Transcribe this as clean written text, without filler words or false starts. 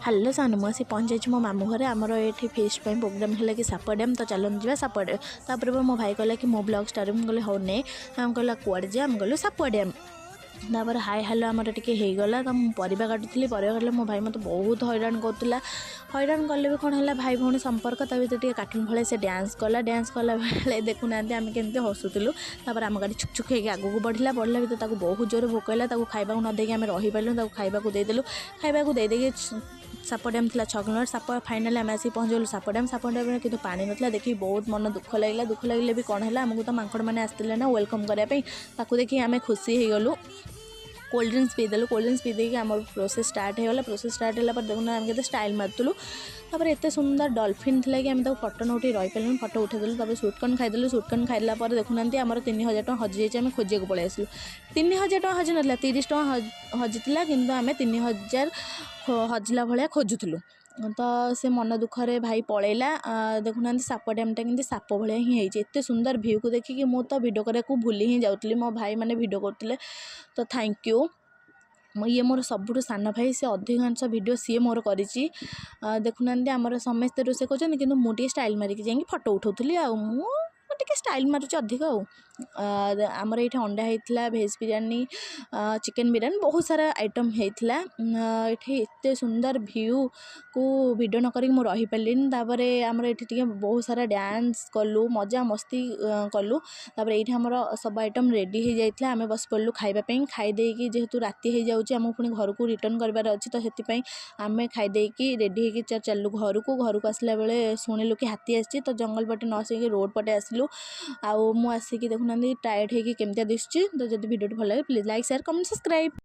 Hello सान मुझे पहुँच जाइए मो मामू घरे आमर ये फिस्ट प्रोग्राम है कि साप डैम तो चलते जा साप डैम तापर मो भाई कहला कि मो ब्लॉग स्टार मुझे हो नहीं आम कहला कड़े जा गलु साप डैम तापर हाय हेलो आमर टे होगला तो मुझे परिवा काटुली परिवा काटिले मो भाई मत बहुत हैरान करूला हैरान कले भी कौन है भाई भौणी संपर्क ता भर कार्टून भाई से डांस कला बेले देखुना आम केमती हसुलू तापर आम गाड़ी छुक छुक आगू बढ़ला भी तो बहुत जोर भोक है खाइबा न देकी आम रहीपारू खाइबा देदेलु खाइबा दे साप डैम थी 6 किलोमीटर साप फाइनाल आम आसी पहुँचलु साप डैम कि पानी नाला देखिए बहुत मन दुख लगे भी कौन है आमको तो मांकड़ मैंने आसते ना वेलकम करने देखिए आम खुशी हो गलु कोल्ड ड्रिंक्स पीदेलु कोल्ड ड्रिंक्स पीदेक आम प्रोसेस स्टार्ट होगा प्रोसेस स्टार्ट होगा देखना आम के स्टाइल मारूलु तापर एत सुंदर डॉल्फिन थी कि आम फटो न उठे रही पारूँ फटो उठेदेलु तापर सुटकन खाईदेलु सुटकन खाइला देखुना आम 3000 टଙ୍କା हजि जाइए आम खोजिया पलि आसलु 3000 टଙ୍କା हजि ना 30 टଙ୍କା हजिला कि आम 3000 हजिला भाया खोजुलु तो से मन दुखरे भाई पलैला देखुना साप डैमटा कि साप भाया ही एत सुंदर भ्यू को देखिए मुझे भिडियो करने भूली ही जाऊँगी मो भाई मैंने भिडियो करते तो थैंक यू ये मोर सबुठ सान भाई से अधिकांश भिडियो सी मोर कर देखुना आमर समस्ते रोसे कर कि मुझे स्टाइल मारिक जाइए फटो उठाऊली टे स्टाइल मारुच अधिक आमर ये अंडा होता भेज बिरियानी चिकेन बिरियानी बहुत सारा आइटम होता ये एत सुंदर भ्यू को भिडियो न करी रही पार्लिन तापर आमर ये बहुत सारा डांस कलु मजा मस्ती कलु तापर ये आमर सब आइटम रेडी हो जाता आम बस पड़ू खाइबापी खाईदे जेहेतु राति हो जाऊँगी आमको पुणी घर को रिटर्न करार अच्छी तो से आम खाईदे रेडी हो चलू घर को आसला बेले शुणिलु कि हाथी आसी तो जंगल पटे न आसिक रोड पटे आसलु आउ मु आसिक देखुना टायर्ड होगी केमती दिशुची तो जब वीडियो भल लगे please like share comment subscribe.